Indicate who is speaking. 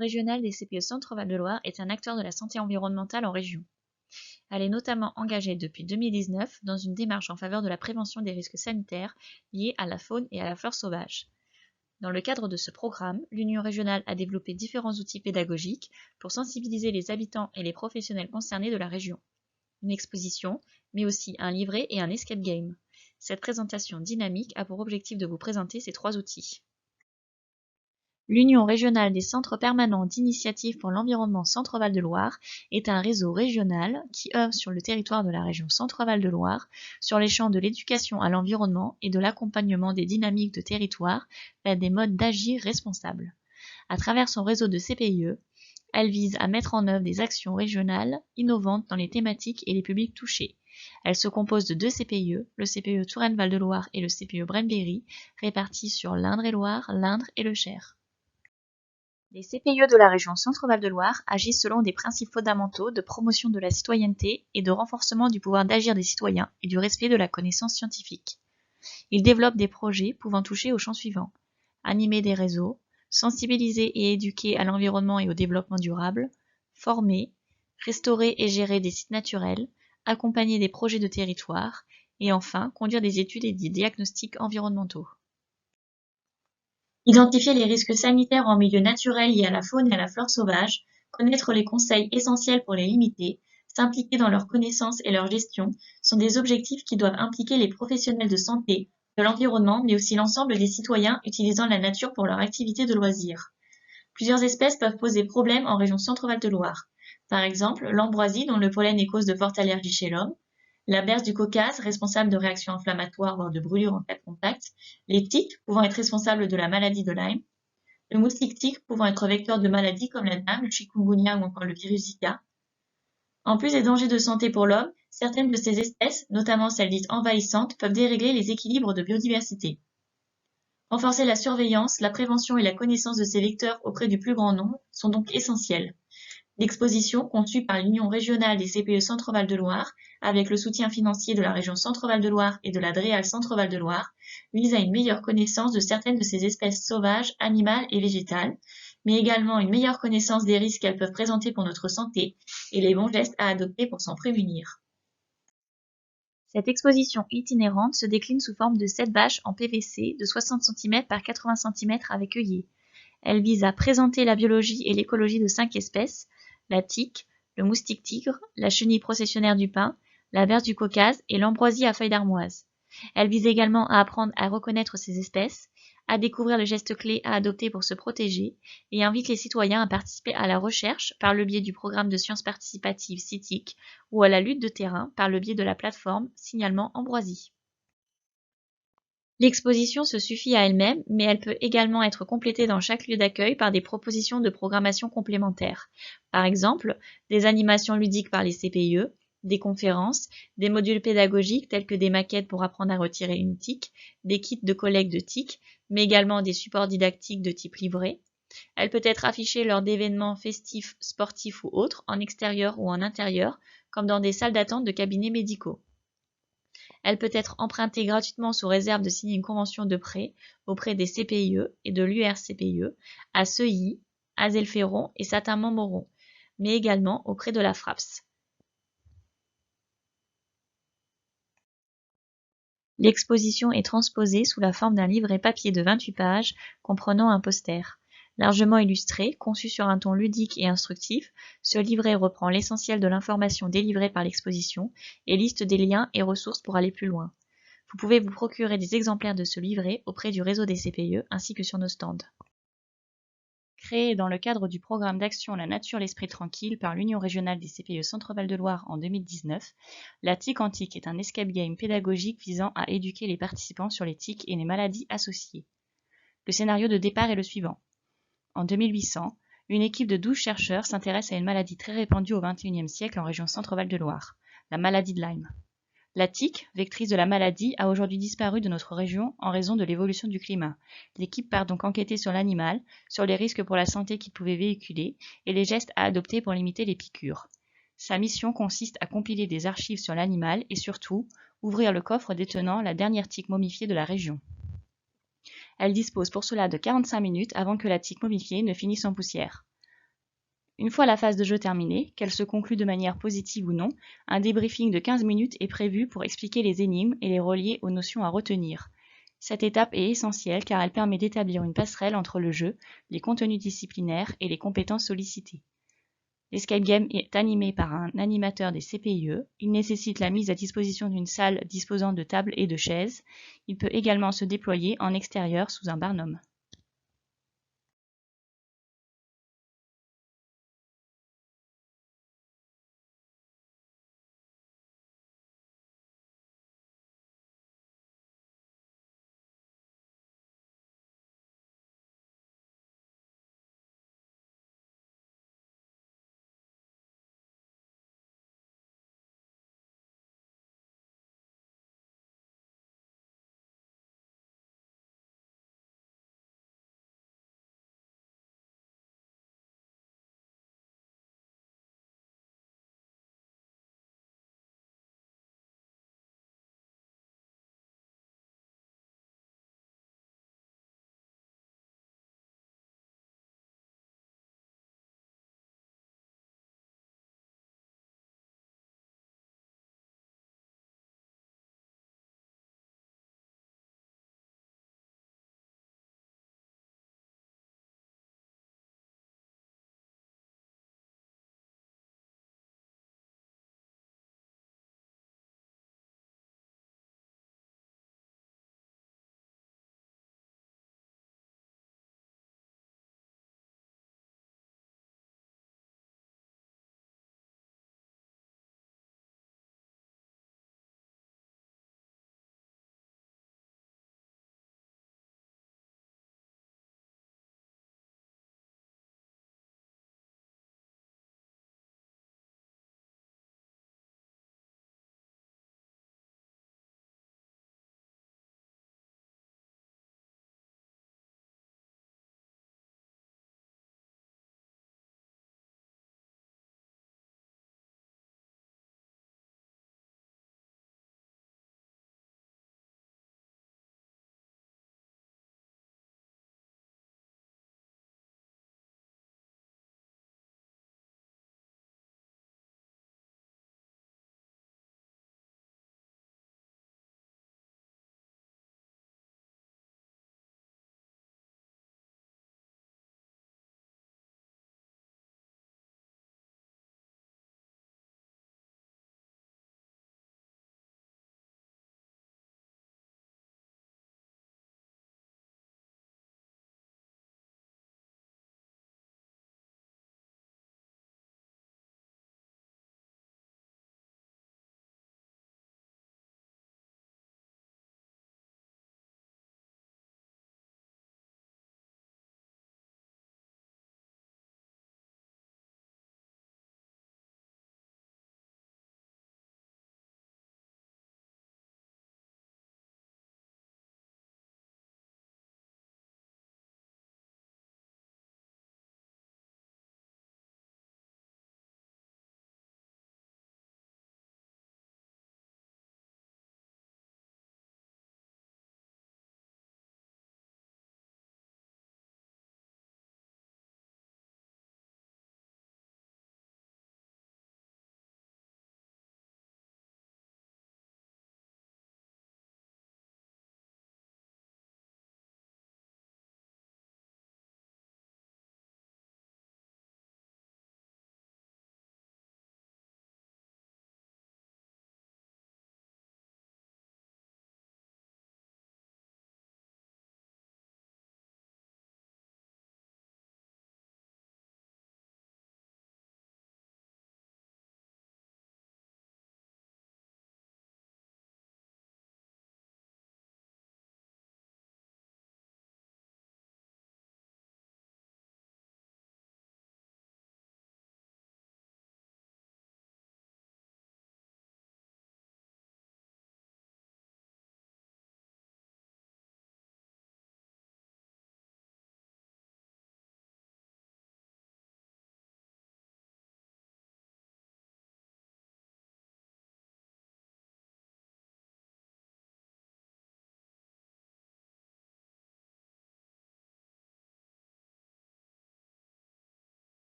Speaker 1: régionale des CPE Centre-Val de Loire est un acteur de la santé environnementale en région. Elle est notamment engagée depuis 2019 dans une démarche en faveur de la prévention des risques sanitaires liés à la faune et à la flore sauvage. Dans le cadre de ce programme, l'Union régionale a développé différents outils pédagogiques pour sensibiliser les habitants et les professionnels concernés de la région. Une exposition, mais aussi un livret et un escape game. Cette présentation dynamique a pour objectif de vous présenter ces 3 outils. L'Union régionale des centres permanents d'initiative pour l'environnement Centre-Val de Loire est un réseau régional qui œuvre sur le territoire de la région Centre-Val de Loire sur les champs de l'éducation à l'environnement et de l'accompagnement des dynamiques de territoire vers des modes d'agir responsables. À travers son réseau de CPIE, elle vise à mettre en œuvre des actions régionales innovantes dans les thématiques et les publics touchés. Elle se compose de 2 CPIE, le CPIE Touraine-Val de Loire et le CPIE Braine-Berry, répartis sur l'Indre-et-Loire, l'Indre et le Cher. Les CPIE de la région Centre-Val de Loire agissent selon des principes fondamentaux de promotion de la citoyenneté et de renforcement du pouvoir d'agir des citoyens et du respect de la connaissance scientifique. Ils développent des projets pouvant toucher aux champs suivants: animer des réseaux, sensibiliser et éduquer à l'environnement et au développement durable, former, restaurer et gérer des sites naturels, accompagner des projets de territoire et enfin conduire des études et des diagnostics environnementaux. Identifier les risques sanitaires en milieu naturel liés à la faune et à la flore sauvage, connaître les conseils essentiels pour les limiter, s'impliquer dans leur connaissance et leur gestion sont des objectifs qui doivent impliquer les professionnels de santé, de l'environnement, mais aussi l'ensemble des citoyens utilisant la nature pour leur activité de loisir. Plusieurs espèces peuvent poser problème en région Centre-Val de Loire. Par exemple, l'ambroisie dont le pollen est cause de fortes allergies chez l'homme, la berce du Caucase, responsable de réactions inflammatoires voire de brûlures en cas de contact, les tiques pouvant être responsables de la maladie de Lyme, le moustique tique pouvant être vecteur de maladies comme la Lyme, le chikungunya ou encore le virus Zika. En plus des dangers de santé pour l'homme, certaines de ces espèces, notamment celles dites envahissantes, peuvent dérégler les équilibres de biodiversité. Renforcer la surveillance, la prévention et la connaissance de ces vecteurs auprès du plus grand nombre sont donc essentiels. L'exposition, conçue par l'Union régionale des CPE Centre-Val de Loire, avec le soutien financier de la région Centre-Val de Loire et de la DREAL Centre-Val de Loire, vise à une meilleure connaissance de certaines de ces espèces sauvages, animales et végétales, mais également une meilleure connaissance des risques qu'elles peuvent présenter pour notre santé et les bons gestes à adopter pour s'en prémunir. Cette exposition itinérante se décline sous forme de 7 bâches en PVC de 60 cm par 80 cm avec œillet. Elle vise à présenter la biologie et l'écologie de 5 espèces: la tique, le moustique tigre, la chenille processionnaire du pin, la berce du Caucase et l'ambroisie à feuilles d'armoise. Elle vise également à apprendre à reconnaître ces espèces, à découvrir les gestes clés à adopter pour se protéger et invite les citoyens à participer à la recherche par le biais du programme de sciences participatives CITIC ou à la lutte de terrain par le biais de la plateforme Signalement Ambroisie. L'exposition se suffit à elle-même, mais elle peut également être complétée dans chaque lieu d'accueil par des propositions de programmation complémentaires. Par exemple, des animations ludiques par les CPIE, des conférences, des modules pédagogiques tels que des maquettes pour apprendre à retirer une tique, des kits de collecte de tiques, mais également des supports didactiques de type livret. Elle peut être affichée lors d'événements festifs, sportifs ou autres, en extérieur ou en intérieur, comme dans des salles d'attente de cabinets médicaux. Elle peut être empruntée gratuitement sous réserve de signer une convention de prêt auprès des CPIE et de l'URCPIE, à Seuilly, Azelferron et Saint-Amand-Moron, mais également auprès de la FRAPS. L'exposition est transposée sous la forme d'un livret papier de 28 pages comprenant un poster. Largement illustré, conçu sur un ton ludique et instructif, ce livret reprend l'essentiel de l'information délivrée par l'exposition et liste des liens et ressources pour aller plus loin. Vous pouvez vous procurer des exemplaires de ce livret auprès du réseau des CPIE ainsi que sur nos stands. Créé dans le cadre du programme d'action La Nature, l'Esprit Tranquille par l'Union régionale des CPIE Centre-Val de Loire en 2019, la tique en tique est un escape game pédagogique visant à éduquer les participants sur les tiques et les maladies associées. Le scénario de départ est le suivant. En 2800, une équipe de 12 chercheurs s'intéresse à une maladie très répandue au XXIe siècle en région Centre-Val de Loire, la maladie de Lyme. La tique, vectrice de la maladie, a aujourd'hui disparu de notre région en raison de l'évolution du climat. L'équipe part donc enquêter sur l'animal, sur les risques pour la santé qu'il pouvait véhiculer et les gestes à adopter pour limiter les piqûres. Sa mission consiste à compiler des archives sur l'animal et surtout, ouvrir le coffre détenant la dernière tique momifiée de la région. Elle dispose pour cela de 45 minutes avant que la tique momifiée ne finisse en poussière.
Speaker 2: Une fois la phase de jeu terminée, qu'elle se conclue de manière positive ou non, un débriefing de 15 minutes est prévu pour expliquer les énigmes et les relier aux notions à retenir. Cette étape est essentielle car elle permet d'établir une passerelle entre le jeu, les contenus disciplinaires et les compétences sollicitées. L'escape game est animé par un animateur des CPIE. Il nécessite la mise à disposition d'une salle disposant de tables et de chaises. Il peut également se déployer en extérieur sous un barnum.